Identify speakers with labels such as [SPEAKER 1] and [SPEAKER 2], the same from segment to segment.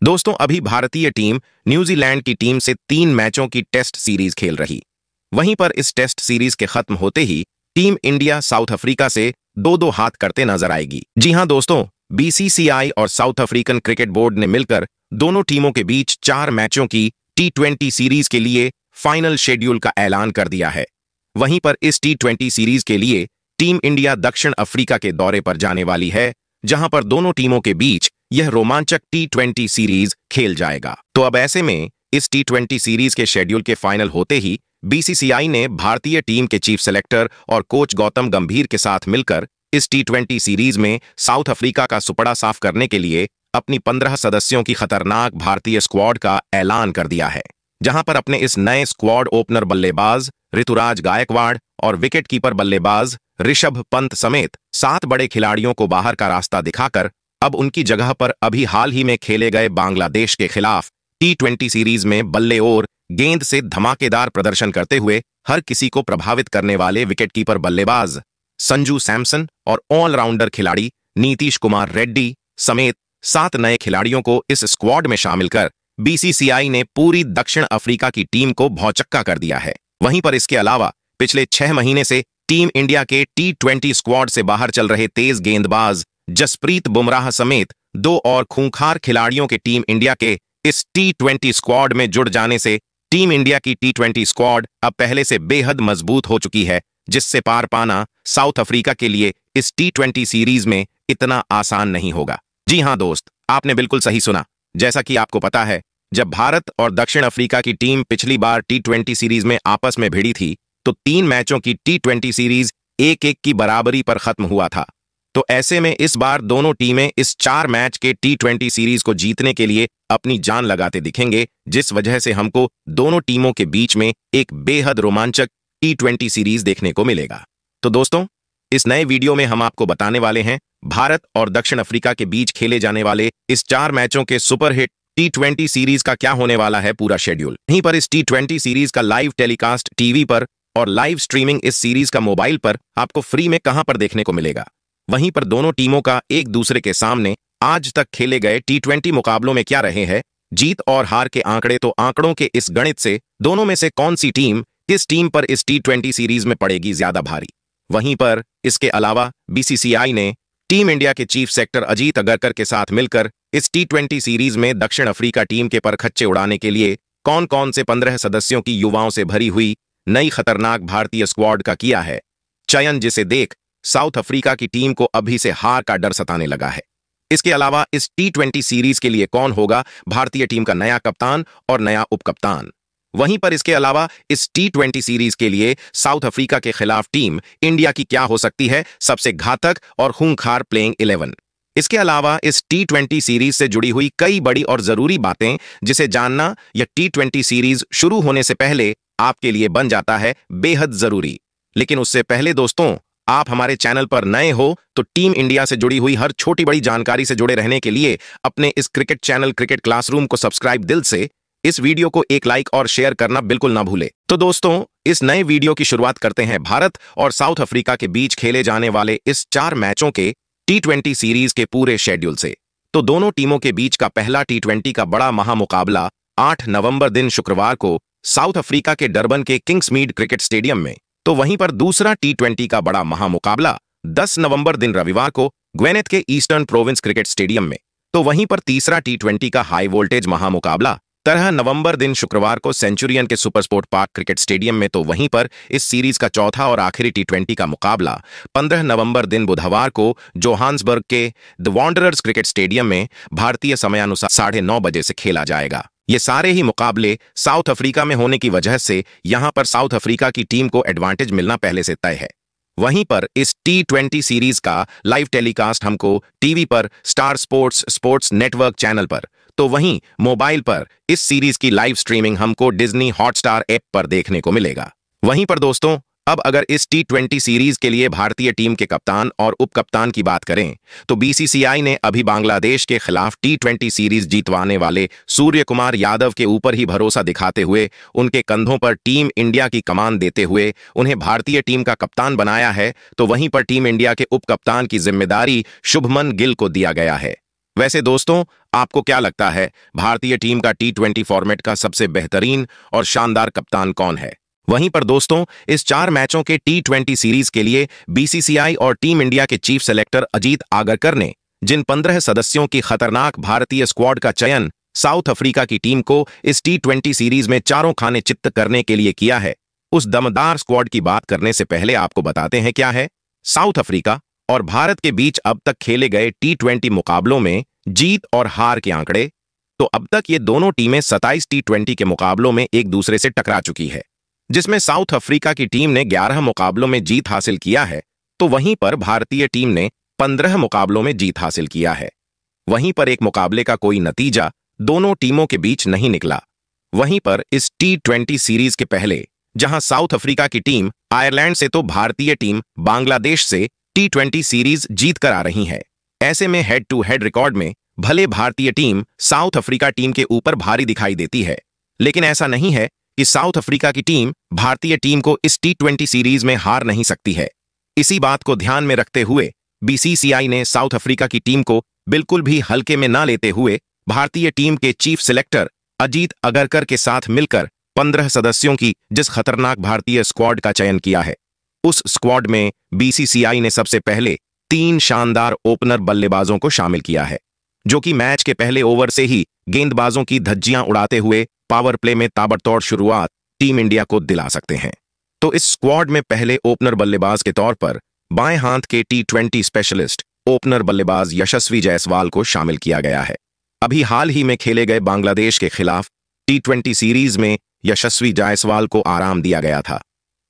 [SPEAKER 1] दोस्तों, अभी भारतीय टीम न्यूजीलैंड की टीम से 3 मैचों की टेस्ट सीरीज खेल रही। वहीं पर इस टेस्ट सीरीज के खत्म होते ही टीम इंडिया साउथ अफ्रीका से 2-2 हाथ करते नजर आएगी। जी हां दोस्तों, बीसीसीआई और साउथ अफ्रीकन क्रिकेट बोर्ड ने मिलकर दोनों टीमों के बीच 4 मैचों की T20 सीरीज के लिए फाइनल शेड्यूल का ऐलान कर दिया है। वहीं पर इस T20 सीरीज के लिए टीम इंडिया दक्षिण अफ्रीका के दौरे पर जाने वाली है, जहां पर दोनों टीमों के बीच यह रोमांचक T20 सीरीज खेल जाएगा। तो अब ऐसे में इस T20 सीरीज के शेड्यूल के फाइनल होते ही बीसीसीआई ने भारतीय टीम के चीफ सेलेक्टर और कोच गौतम गंभीर के साथ मिलकर इस T20 सीरीज में साउथ अफ्रीका का सुपड़ा साफ करने के लिए अपनी 15 सदस्यों की खतरनाक भारतीय स्क्वाड का ऐलान कर दिया है, जहां पर अपने इस नए स्क्वाड ओपनर बल्लेबाज ऋतुराज गायकवाड़ और विकेटकीपर बल्लेबाज ऋषभ पंत समेत 7 बड़े खिलाड़ियों को बाहर का रास्ता दिखाकर अब उनकी जगह पर अभी हाल ही में खेले गए बांग्लादेश के खिलाफ T20 सीरीज में बल्ले और गेंद से धमाकेदार प्रदर्शन करते हुए हर किसी को प्रभावित करने वाले विकेटकीपर बल्लेबाज संजू सैमसन और ऑलराउंडर खिलाड़ी नीतीश कुमार रेड्डी समेत 7 नए खिलाड़ियों को इस स्क्वाड में शामिल कर बीसीसीआई ने पूरी दक्षिण अफ्रीका की टीम को भौचक्का कर दिया है। वहीं पर इसके अलावा पिछले 6 महीने से टीम इंडिया के T20 स्क्वाड से बाहर चल रहे तेज गेंदबाज जसप्रीत बुमराह समेत 2 और खूंखार खिलाड़ियों के टीम इंडिया के इस T20 स्क्वाड में जुड़ जाने से टीम इंडिया की T20 स्क्वाड अब पहले से बेहद मजबूत हो चुकी है, जिससे पार पाना साउथ अफ्रीका के लिए इस T20 सीरीज में इतना आसान नहीं होगा। जी हां दोस्त, आपने बिल्कुल सही सुना। जैसा कि आपको पता है, जब भारत और दक्षिण अफ्रीका की टीम पिछली बार T20 सीरीज में आपस में भिड़ी थी तो 3 मैचों की T20 सीरीज 1-1 की बराबरी पर खत्म हुआ था। तो ऐसे में इस बार दोनों टीमें इस 4 मैच के T20 सीरीज को जीतने के लिए अपनी जान लगाते दिखेंगे, जिस वजह से हमको दोनों टीमों के बीच में एक बेहद रोमांचक T20 सीरीज देखने को मिलेगा। तो दोस्तों, इस नए वीडियो में हम आपको बताने वाले हैं भारत और दक्षिण अफ्रीका के बीच खेले जाने वाले इस 4 मैचों के सुपरहिट T20 सीरीज का क्या होने वाला है पूरा शेड्यूल। यहीं पर इस T20 सीरीज का लाइव टेलीकास्ट टीवी पर और लाइव स्ट्रीमिंग इस सीरीज का मोबाइल पर आपको फ्री में कहां पर देखने को मिलेगा। वहीं पर दोनों टीमों का एक दूसरे के सामने आज तक खेले गए T20 मुकाबलों में क्या रहे हैं जीत और हार के आंकड़े, तो आंकड़ों के इस गणित से दोनों में से कौन सी टीम किस टीम पर इस T20 सीरीज में पड़ेगी ज्यादा भारी। वहीं पर इसके अलावा बीसीसीआई ने टीम इंडिया के चीफ सेलेक्टर अजीत अगरकर के साथ मिलकर इस T20 सीरीज में दक्षिण अफ्रीका टीम के परखच्चे उड़ाने के लिए कौन कौन से 15 सदस्यों की युवाओं से भरी हुई नई खतरनाक भारतीय स्क्वाड का किया है चयन, जिसे देख साउथ अफ्रीका की टीम को अभी से हार का डर सताने लगा है। इसके अलावा इस T20 सीरीज के लिए कौन होगा भारतीय टीम का नया कप्तान और नया उपकप्तान। वहीं पर इसके अलावा इस T20 सीरीज के लिए साउथ अफ्रीका के खिलाफ टीम इंडिया की क्या हो सकती है सबसे घातक और खूंखार प्लेइंग 11। इसके अलावा इस T20 सीरीज से जुड़ी हुई कई बड़ी और जरूरी बातें जिसे जानना यह T20 सीरीज शुरू होने से पहले आपके लिए बन जाता है बेहद जरूरी। लेकिन उससे पहले दोस्तों, आप हमारे चैनल पर नए हो तो टीम इंडिया से जुड़ी हुई हर छोटी बड़ी जानकारी से जुड़े रहने के लिए अपने इस क्रिकेट चैनल क्रिकेट क्लासरूम को सब्सक्राइब दिल से, इस वीडियो को एक लाइक और शेयर करना बिल्कुल ना भूले। तो दोस्तों, इस नए वीडियो की शुरुआत करते हैं भारत और साउथ अफ्रीका के बीच खेले जाने वाले इस 4 मैचों के T20 सीरीज के पूरे शेड्यूल से। तो दोनों टीमों के बीच का पहला T20 का बड़ा महामुकाबला 8 नवंबर दिन शुक्रवार को साउथ अफ्रीका के डरबन के किंग्समीड क्रिकेट स्टेडियम में। तो वहीं पर दूसरा T20 का बड़ा महामुकाबला 10 नवंबर दिन रविवार को ग्वेनेथ के ईस्टर्न प्रोविंस क्रिकेट स्टेडियम में। तो वहीं पर तीसरा T20 का हाई वोल्टेज महामुकाबला 13 नवंबर दिन शुक्रवार को सेंचुरियन के super sport park cricket stadium में। तो वहीं पर इस सीरीज का चौथा और आखिरी T20 का मुकाबला 15 नवंबर दिन बुधवार को जोहान्सबर्ग के द वांडरर्स क्रिकेट स्टेडियम में भारतीय समयानुसार 9:30 बजे से खेला जाएगा। ये सारे ही मुकाबले साउथ अफ्रीका में होने की वजह से यहां पर साउथ अफ्रीका की टीम को एडवांटेज मिलना पहले से तय है। वहीं पर इस T20 सीरीज का लाइव टेलीकास्ट हमको टीवी पर स्टार स्पोर्ट्स नेटवर्क चैनल पर, तो वहीं मोबाइल पर इस सीरीज की लाइव स्ट्रीमिंग हमको डिज्नी हॉटस्टार ऐप पर देखने को मिलेगा। वहीं पर दोस्तों, अब अगर इस T20 सीरीज के लिए भारतीय टीम के कप्तान और उपकप्तान की बात करें तो बीसीसीआई ने अभी बांग्लादेश के खिलाफ T20 सीरीज जीतवाने वाले सूर्य कुमार यादव के ऊपर ही भरोसा दिखाते हुए उनके कंधों पर टीम इंडिया की कमान देते हुए उन्हें भारतीय टीम का कप्तान बनाया है। तो वहीं पर टीम इंडिया के उपकप्तान की जिम्मेदारी शुभमन गिल को दिया गया है। वैसे दोस्तों, आपको क्या लगता है भारतीय टीम का T20 फॉर्मेट का सबसे बेहतरीन और शानदार कप्तान कौन है? वहीं पर दोस्तों, इस 4 मैचों के T20 सीरीज के लिए बीसीसीआई और टीम इंडिया के चीफ सेलेक्टर अजीत आगरकर ने जिन 15 सदस्यों की खतरनाक भारतीय स्क्वाड का चयन साउथ अफ्रीका की टीम को इस T20 सीरीज में चारों खाने चित्त करने के लिए किया है, उस दमदार स्क्वाड की बात करने से पहले आपको बताते हैं क्या है साउथ अफ्रीका और भारत के बीच अब तक खेले गए T20 मुकाबलों में जीत और हार के आंकड़े। तो अब तक ये दोनों टीमें 27 T20 के मुकाबलों में एक दूसरे से टकरा चुकी है, जिसमें साउथ अफ्रीका की टीम ने 11 मुकाबलों में जीत हासिल किया है, तो वहीं पर भारतीय टीम ने 15 मुकाबलों में जीत हासिल किया है। वहीं पर एक मुकाबले का कोई नतीजा दोनों टीमों के बीच नहीं निकला। वहीं पर इस T20 सीरीज के पहले जहां साउथ अफ्रीका की टीम आयरलैंड से तो भारतीय टीम बांग्लादेश से T20 सीरीज जीत कर आ रही है। ऐसे में हेड टू हेड रिकॉर्ड में भले भारतीय टीम साउथ अफ्रीका टीम के ऊपर भारी दिखाई देती है, लेकिन ऐसा नहीं है कि साउथ अफ्रीका की टीम भारतीय टीम को इस T20 सीरीज में हार नहीं सकती है। इसी बात को ध्यान में रखते हुए बीसीसीआई ने साउथ अफ्रीका की टीम को बिल्कुल भी हल्के में न लेते हुए भारतीय टीम के चीफ सिलेक्टर अजीत अगरकर के साथ मिलकर 15 सदस्यों की जिस खतरनाक भारतीय स्क्वाड का चयन किया है, उस स्क्वाड में बीसीसीआई ने सबसे पहले 3 शानदार ओपनर बल्लेबाजों को शामिल किया है, जो कि मैच के पहले ओवर से ही गेंदबाजों की धज्जियां उड़ाते हुए पावर प्ले में ताबड़तोड़ शुरुआत टीम इंडिया को दिला सकते हैं। तो इस स्क्वाड में पहले ओपनर बल्लेबाज के तौर पर बाएं हाथ के T20 स्पेशलिस्ट ओपनर बल्लेबाज यशस्वी जायसवाल को शामिल किया गया है। अभी हाल ही में खेले गए बांग्लादेश के खिलाफ T20 सीरीज में यशस्वी जायसवाल को आराम दिया गया था,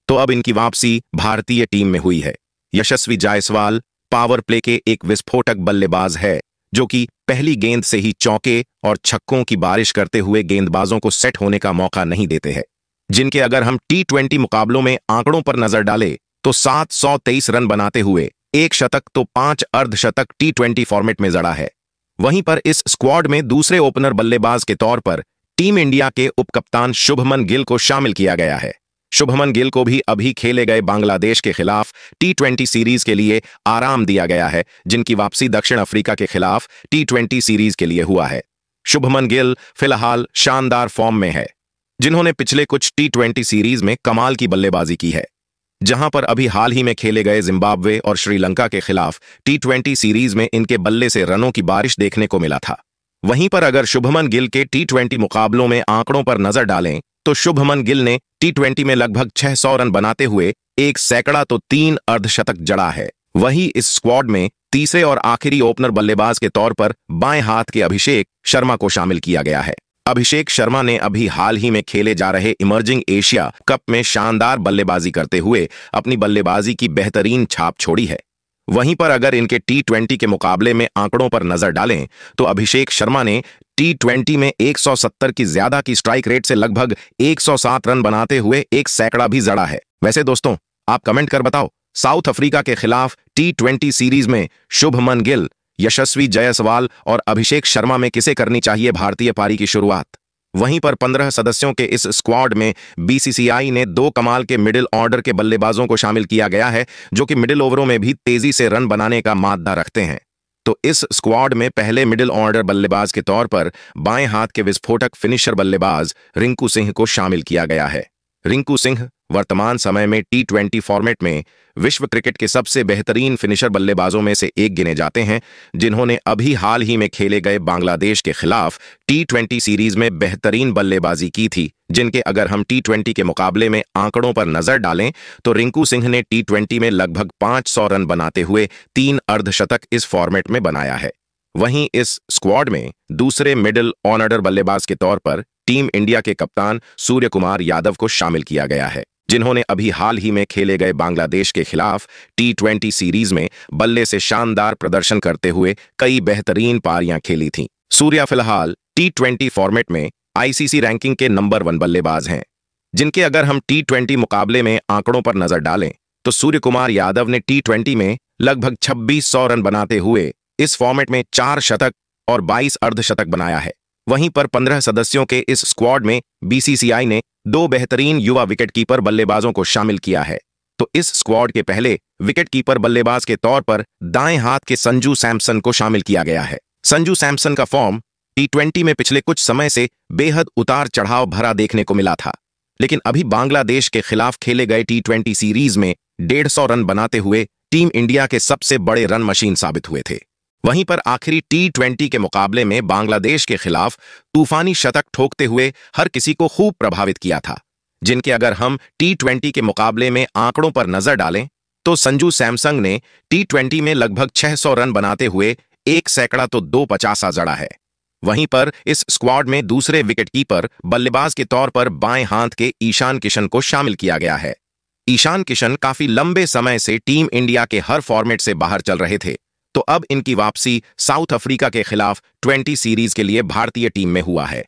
[SPEAKER 1] तो अब इनकी वापसी भारतीय टीम में हुई है। यशस्वी जायसवाल पावर प्ले के एक विस्फोटक बल्लेबाज है, जो कि पहली गेंद से ही चौके और छक्कों की बारिश करते हुए गेंदबाजों को सेट होने का मौका नहीं देते हैं, जिनके अगर हम T20 मुकाबलों में आंकड़ों पर नजर डालें तो 723 रन बनाते हुए 1 शतक तो 5 अर्धशतक T20 फॉर्मेट में जड़ा है। वहीं पर इस स्क्वाड में दूसरे ओपनर बल्लेबाज के तौर पर टीम इंडिया के उपकप्तान शुभमन गिल को शामिल किया गया है। शुभमन गिल को भी अभी खेले गए बांग्लादेश के खिलाफ T20 सीरीज के लिए आराम दिया गया है, जिनकी वापसी दक्षिण अफ्रीका के खिलाफ T20 सीरीज के लिए हुआ है। शुभमन गिल फिलहाल शानदार फॉर्म में है, जिन्होंने पिछले कुछ T20 सीरीज में कमाल की बल्लेबाजी की है, जहां पर अभी हाल ही में खेले गए जिम्बाब्वे और श्रीलंका के खिलाफ T20 सीरीज में इनके बल्ले से रनों की बारिश देखने को मिला था। वहीं पर अगर शुभमन गिल के T20 मुकाबलों में आंकड़ों पर नजर डालें तो शुभमन गिल ने T20 में लगभग 600 रन बनाते हुए 1 सैकड़ा तो 3 अर्धशतक जड़ा है। वहीं इस स्क्वाड में तीसरे और आखिरी ओपनर बल्लेबाज के तौर पर बाएं हाथ के अभिषेक शर्मा को शामिल किया गया है। अभिषेक शर्मा ने अभी हाल ही में खेले जा रहे इमर्जिंग एशिया कप में शानदार बल्लेबाजी करते हुए अपनी बल्लेबाजी की बेहतरीन छाप छोड़ी है। वहीं पर अगर इनके T20 के मुकाबले में आंकड़ों पर नजर डालें तो अभिषेक शर्मा ने T20 में 170 की ज्यादा की स्ट्राइक रेट से लगभग 107 रन बनाते हुए 1 सैकड़ा भी जड़ा है। वैसे दोस्तों, आप कमेंट कर बताओ, साउथ अफ्रीका के खिलाफ T20 सीरीज में शुभमन गिल, यशस्वी जायसवाल और अभिषेक शर्मा में किसे करनी चाहिए भारतीय पारी की शुरुआत? वहीं पर 15 सदस्यों के इस स्क्वाड में बीसीसीआई ने 2 कमाल के मिडिल ऑर्डर के बल्लेबाजों को शामिल किया गया है, जो कि मिडिल ओवरों में भी तेजी से रन बनाने का मादा रखते हैं। तो इस स्क्वाड में पहले मिडिल ऑर्डर बल्लेबाज के तौर पर बाएं हाथ के विस्फोटक फिनिशर बल्लेबाज रिंकू सिंह को शामिल किया गया है। रिंकू सिंह वर्तमान समय में T20 फॉर्मेट में विश्व क्रिकेट के सबसे बेहतरीन फिनिशर बल्लेबाजों में से एक गिने जाते हैं, जिन्होंने अभी हाल ही में खेले गए बांग्लादेश के खिलाफ T20 सीरीज में बेहतरीन बल्लेबाजी की थी, जिनके अगर हम T20 के मुकाबले में आंकड़ों पर नजर डालें तो रिंकू सिंह ने T20 में लगभग 500 रन बनाते हुए 3 अर्धशतक इस फॉर्मेट में बनाया है। वहीं इस स्क्वाड में दूसरे मिडिल ऑर्डर बल्लेबाज के तौर पर टीम इंडिया के कप्तान सूर्य कुमार यादव को शामिल किया गया है, जिन्होंने अभी हाल ही में खेले गए बांग्लादेश के खिलाफ T20 सीरीज में बल्ले से शानदार प्रदर्शन करते हुए कई बेहतरीन पारियां खेली थीं। सूर्या फिलहाल T20 फॉर्मेट में आईसीसी रैंकिंग के नंबर 1 बल्लेबाज हैं, जिनके अगर हम T20 मुकाबले में आंकड़ों पर नजर डालें तो सूर्य कुमार यादव ने T20 में लगभग 2600 रन बनाते हुए इस फॉर्मेट में 4 शतक और 22 अर्धशतक बनाया है। वहीं पर 15 सदस्यों के इस स्क्वाड में बीसीसीआई ने 2 बेहतरीन युवा विकेटकीपर बल्लेबाजों को शामिल किया है। तो इस स्क्वाड के पहले विकेटकीपर बल्लेबाज के तौर पर दाएं हाथ के संजू सैमसन को शामिल किया गया है। संजू सैमसन का फॉर्म T20 में पिछले कुछ समय से बेहद उतार चढ़ाव भरा देखने को मिला था, लेकिन अभी बांग्लादेश के खिलाफ खेले गए T20 सीरीज में 150 रन बनाते हुए टीम इंडिया के सबसे बड़े रन मशीन साबित हुए थे। वहीं पर आखिरी T20 के मुकाबले में बांग्लादेश के खिलाफ तूफानी शतक ठोकते हुए हर किसी को खूब प्रभावित किया था, जिनके अगर हम T20 के मुकाबले में आंकड़ों पर नजर डालें तो संजू सैमसन ने T20 में लगभग 600 रन बनाते हुए 1 सैकड़ा तो 250 जड़ा है। वहीं पर इस स्क्वाड में दूसरे विकेटकीपर बल्लेबाज के तौर पर बाएं हाथ के ईशान किशन को शामिल किया गया है। ईशान किशन काफी लंबे समय से टीम इंडिया के हर फॉर्मेट से बाहर चल रहे थे, तो अब इनकी वापसी साउथ अफ्रीका के खिलाफ 20 सीरीज के लिए भारतीय टीम में हुआ है।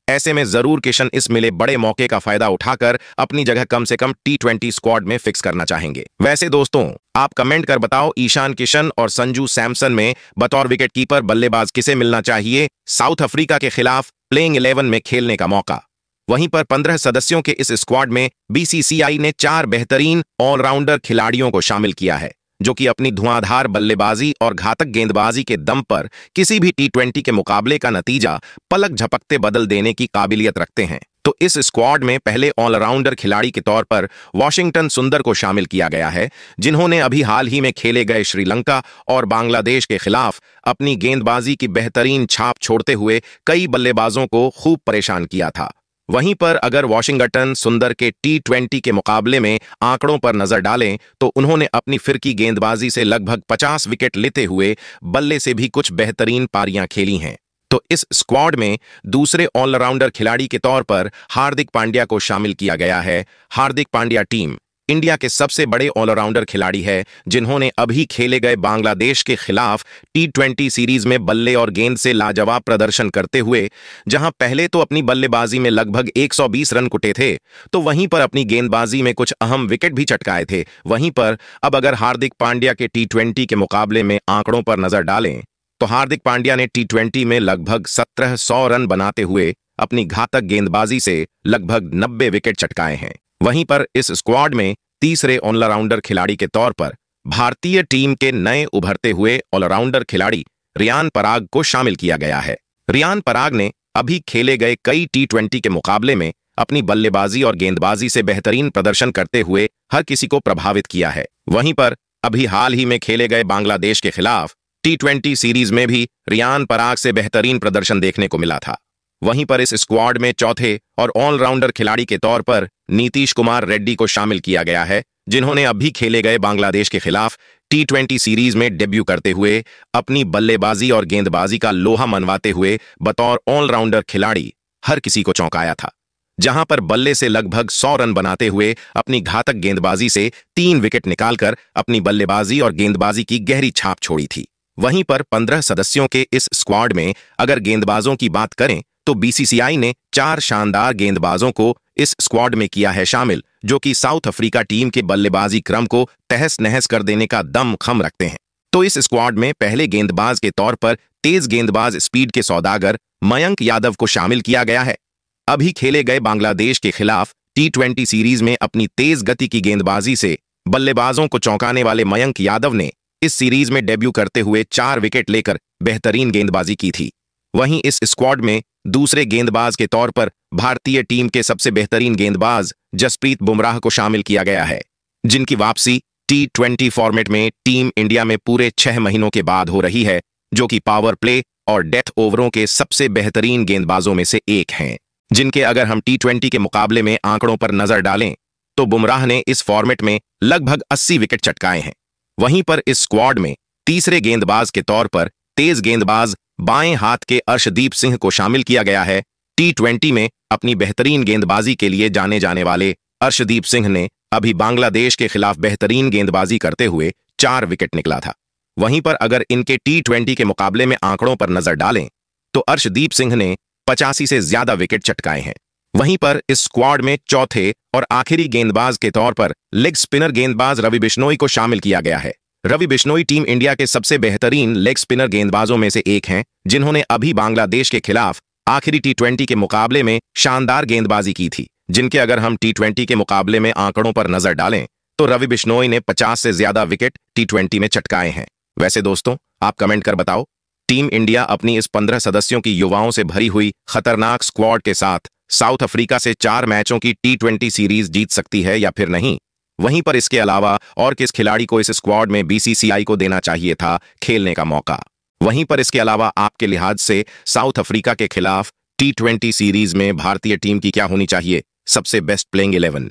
[SPEAKER 1] ऐसे में जरूर किशन इस मिले बड़े मौके का फायदा उठाकर अपनी जगह कम से कम T20 स्क्वाड में फिक्स करना चाहेंगे। वैसे दोस्तों, आप कमेंट कर बताओ, ईशान किशन और संजू सैमसन में बतौर विकेटकीपर बल्लेबाज किसे मिलना चाहिए साउथ अफ्रीका के खिलाफ प्लेइंग 11 में खेलने का मौका। वहीं पर 15 सदस्यों के इस स्क्वाड में BCCI ने 4 बेहतरीन ऑलराउंडर खिलाड़ियों को शामिल किया है, जो कि अपनी धुआंधार बल्लेबाजी और घातक गेंदबाजी के दम पर किसी भी T20 के मुकाबले का नतीजा पलक झपकते बदल देने की काबिलियत रखते हैं। तो इस स्क्वाड में पहले ऑलराउंडर खिलाड़ी के तौर पर वाशिंगटन सुंदर को शामिल किया गया है, जिन्होंने अभी हाल ही में खेले गए श्रीलंका और बांग्लादेश के खिलाफ अपनी गेंदबाजी की बेहतरीन छाप छोड़ते हुए कई बल्लेबाजों को खूब परेशान किया था। वहीं पर अगर वाशिंगटन सुंदर के T20 के मुकाबले में आंकड़ों पर नजर डालें तो उन्होंने अपनी फिरकी गेंदबाजी से लगभग 50 विकेट लेते हुए बल्ले से भी कुछ बेहतरीन पारियां खेली हैं। तो इस स्क्वाड में दूसरे ऑलराउंडर खिलाड़ी के तौर पर हार्दिक पांड्या को शामिल किया गया है। हार्दिक पांड्या टीम इंडिया के सबसे बड़े ऑलराउंडर खिलाड़ी है, जिन्होंने अभी खेले गए बांग्लादेश के खिलाफ T20 सीरीज में बल्ले और गेंद से लाजवाब प्रदर्शन करते हुए जहां पहले तो अपनी बल्लेबाजी में लगभग 120 रन कुटे थे, तो वहीं पर अपनी गेंदबाजी में कुछ अहम विकेट भी चटकाए थे। वहीं पर अब अगर हार्दिक पांड्या के T20 के मुकाबले में आंकड़ों पर नजर डालें तो हार्दिक पांड्या ने T20 में लगभग 1700 रन बनाते हुए अपनी घातक गेंदबाजी से लगभग 90 विकेट चटकाए हैं। वहीं पर इस स्क्वाड में तीसरे ऑलराउंडर खिलाड़ी के तौर पर भारतीय टीम के नए उभरते हुए ऑलराउंडर खिलाड़ी रियान पराग को शामिल किया गया है। रियान पराग ने अभी खेले गए कई T20 के मुकाबले में अपनी बल्लेबाजी और गेंदबाजी से बेहतरीन प्रदर्शन करते हुए हर किसी को प्रभावित किया है। वहीं पर अभी हाल ही में खेले गए बांग्लादेश के खिलाफ T20 सीरीज में भी रियान पराग से बेहतरीन प्रदर्शन देखने को मिला था। वहीं पर इस स्क्वाड में चौथे और ऑलराउंडर खिलाड़ी के तौर पर नीतीश कुमार रेड्डी को शामिल किया गया है, जिन्होंने अभी खेले गए बांग्लादेश के खिलाफ T20 सीरीज में डेब्यू करते हुए अपनी बल्लेबाजी और गेंदबाजी का लोहा मनवाते हुए बतौर ऑलराउंडर खिलाड़ी हर किसी को चौंकाया था, जहां पर बल्ले से लगभग 100 रन बनाते हुए अपनी घातक गेंदबाजी से 3 विकेट निकालकर अपनी बल्लेबाजी और गेंदबाजी की गहरी छाप छोड़ी थी। वहीं पर 15 सदस्यों के इस स्क्वाड में अगर गेंदबाजों की बात करें तो BCCI ने 4 शानदार गेंदबाजों को इस स्क्वाड में किया है शामिल, जो कि साउथ अफ्रीका टीम के बल्लेबाजी क्रम को तहस नहस कर देने का दम खम रखते हैं। तो इस स्क्वाड में पहले गेंदबाज के तौर पर तेज गेंदबाज स्पीड के सौदागर मयंक यादव को शामिल किया गया है। अभी खेले गए बांग्लादेश के खिलाफ T20 सीरीज में अपनी तेज गति की गेंदबाजी से बल्लेबाजों को चौंकाने वाले मयंक यादव ने इस सीरीज में डेब्यू करते हुए 4 विकेट लेकर बेहतरीन गेंदबाजी की थी। वहीं इस स्क्वाड में दूसरे गेंदबाज के तौर पर भारतीय टीम के सबसे बेहतरीन गेंदबाज जसप्रीत बुमराह को शामिल किया गया है, जिनकी वापसी T20 फॉर्मेट में टीम इंडिया में पूरे 6 महीनों के बाद हो रही है, जो कि पावर प्ले और डेथ ओवरों के सबसे बेहतरीन गेंदबाजों में से एक हैं, जिनके अगर हम T20 के मुकाबले में आंकड़ों पर नजर डालें तो बुमराह ने इस फॉर्मेट में लगभग 80 विकेट चटकाए हैं। वहीं पर इस स्क्वाड में तीसरे गेंदबाज के तौर पर तेज गेंदबाज बाएं हाथ के अर्शदीप सिंह को शामिल किया गया है। T20 में अपनी बेहतरीन गेंदबाजी के लिए जाने जाने वाले अर्शदीप सिंह ने अभी बांग्लादेश के खिलाफ बेहतरीन गेंदबाजी करते हुए 4 विकेट निकला था। वहीं पर अगर इनके T20 के मुकाबले में आंकड़ों पर नजर डालें तो अर्शदीप सिंह ने 85 से ज्यादा विकेट चटकाए हैं। वहीं पर इस स्क्वाड में चौथे और आखिरी गेंदबाज के तौर पर लेग स्पिनर गेंदबाज रवि बिश्नोई को शामिल किया गया है। रवि बिश्नोई टीम इंडिया के सबसे बेहतरीन लेग स्पिनर गेंदबाजों में से एक हैं, जिन्होंने अभी बांग्लादेश के खिलाफ आखिरी T20 के मुकाबले में शानदार गेंदबाजी की थी, जिनके अगर हम T20 के मुकाबले में आंकड़ों पर नजर डालें तो रवि बिश्नोई ने 50 से ज्यादा विकेट T20 में चटकाए हैं। वैसे दोस्तों, आप कमेंट कर बताओ टीम इंडिया अपनी इस 15 सदस्यों की युवाओं से भरी हुई खतरनाक स्क्वाड के साथ साउथ अफ्रीका से 4 मैचों की T20 सीरीज जीत सकती है या फिर नहीं। वहीं पर इसके अलावा और किस खिलाड़ी को इस स्क्वाड में BCCI को देना चाहिए था खेलने का मौका। वहीं पर इसके अलावा आपके लिहाज से साउथ अफ्रीका के खिलाफ T20 सीरीज में भारतीय टीम की क्या होनी चाहिए सबसे बेस्ट प्लेइंग 11।